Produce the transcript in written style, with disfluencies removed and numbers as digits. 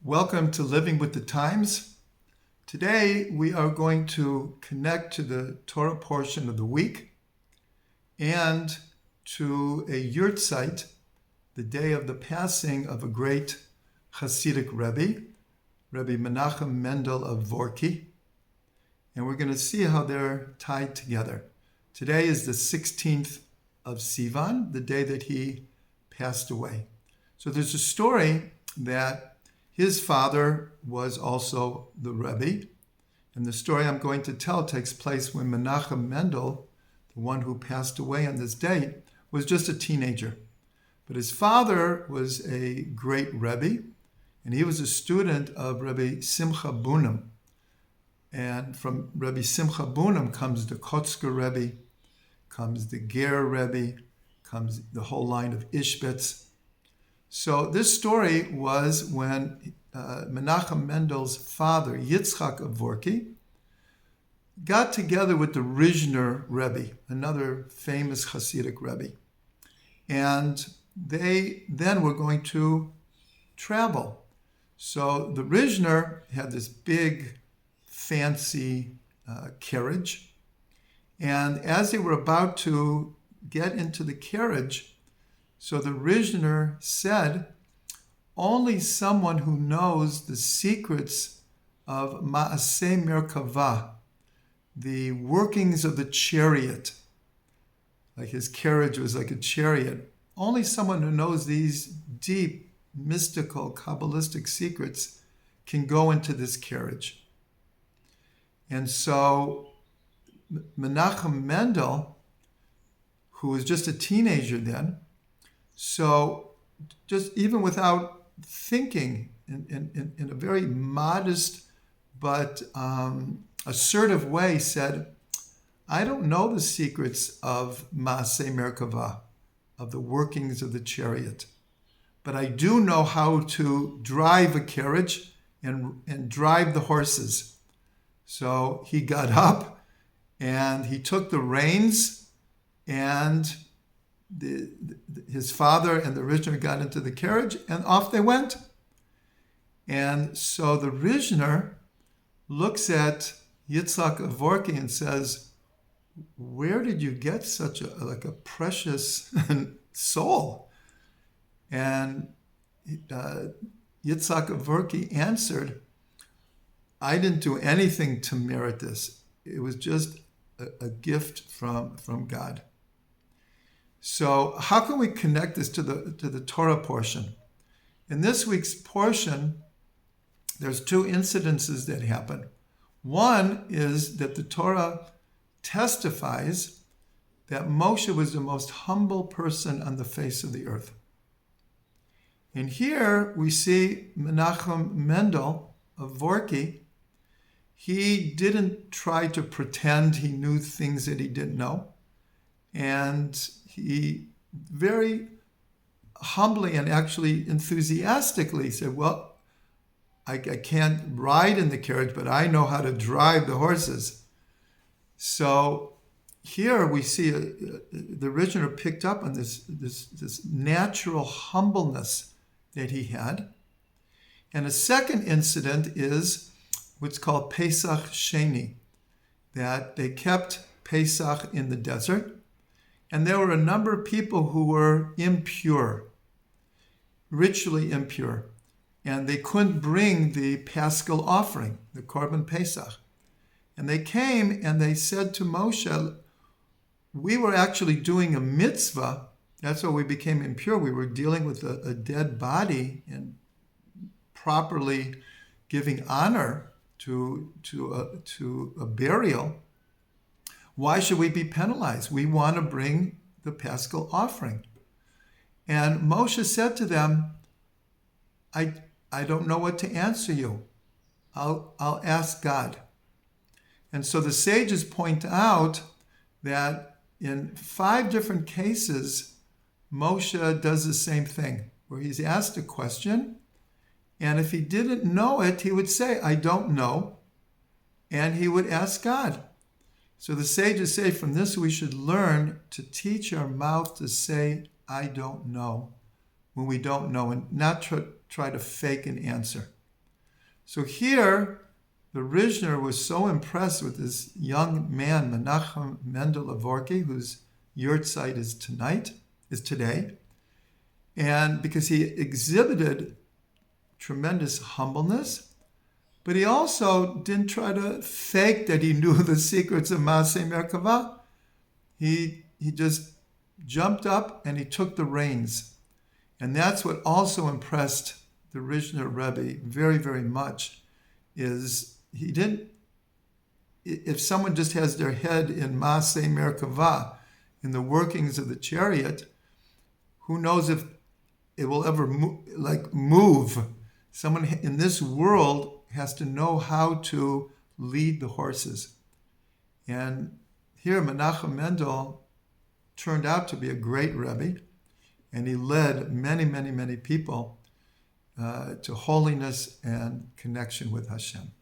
Welcome to Living with the Times. Today we are going to connect to the Torah portion of the week and to a Yahrtzeit, the day of the passing of a great Hasidic Rebbe, Rebbe Menachem Mendel of Vorki. And we're going to see how they're tied together. Today is the 16th of Sivan, the day that he passed away. So there's a story that his father was also the Rebbe, and the story I'm going to tell takes place when Menachem Mendel, the one who passed away on this date, was just a teenager. But his father was a great Rebbe, and he was a student of Rebbe Simcha Bunim. And from Rebbe Simcha Bunim comes the Kotzker Rebbe, comes the Ger Rebbe, comes the whole line of Ishbitz. So this story was when Menachem Mendel's father, Yitzchak of Vorki, got together with the Rizhner Rebbe, another famous Hasidic Rebbe. And they then were going to travel. So the Rizhner had this big, fancy carriage. And as they were about to get into the carriage, so the Rizhner said, only someone who knows the secrets of Ma'aseh Merkava, the workings of the chariot, like his carriage was like a chariot, only someone who knows these deep, mystical, Kabbalistic secrets can go into this carriage. And so Menachem Mendel, who was just a teenager then, so just even without thinking in a very modest but assertive way said, I don't know the secrets of Maaseh Merkava, of the workings of the chariot, but I do know how to drive a carriage and drive the horses. So he got up and he took the reins, and his father and the Rizhner got into the carriage, and off they went. And so the Rizhner looks at Yitzchak of Vorki and says, where did you get such a precious soul? And Yitzchak of Vorki answered, I didn't do anything to merit this. It was just a gift from God. So how can we connect this to the Torah portion? In this week's portion, there's two incidences that happen. One is that the Torah testifies that Moshe was the most humble person on the face of the earth. And here we see Menachem Mendel of Vorki. He didn't try to pretend he knew things that he didn't know. And he very humbly and actually enthusiastically said, well, I can't ride in the carriage, but I know how to drive the horses. So here we see the Rizhner picked up on this natural humbleness that he had. And a second incident is what's called Pesach Sheni, that they kept Pesach in the desert. And there were a number of people who were impure, ritually impure, and they couldn't bring the Paschal offering, the Korban Pesach. And they came and they said to Moshe, we were actually doing a mitzvah. That's why we became impure. We were dealing with a dead body and properly giving honor to a burial. Why should we be penalized? We want to bring the Paschal offering. And Moshe said to them, I don't know what to answer you. I'll ask God. And so the sages point out that in 5 different cases, Moshe does the same thing, where he's asked a question, and if he didn't know it, he would say, I don't know, and he would ask God. So the sages say from this we should learn to teach our mouth to say, I don't know, when we don't know, and not try to fake an answer. So here, the Rishner was so impressed with this young man, Menachem Mendel of Vorki, whose Yahrtzeit is today, and because he exhibited tremendous humbleness, but he also didn't try to fake that he knew the secrets of Maaseh Merkavah. He just jumped up and he took the reins. And that's what also impressed the Rishner Rebbe very, very much, is he didn't, if someone just has their head in Maaseh Merkavah, in the workings of the chariot, who knows if it will ever move. Someone in this world has to know how to lead the horses. And here Menachem Mendel turned out to be a great Rebbe, and he led many, many, many people to holiness and connection with Hashem.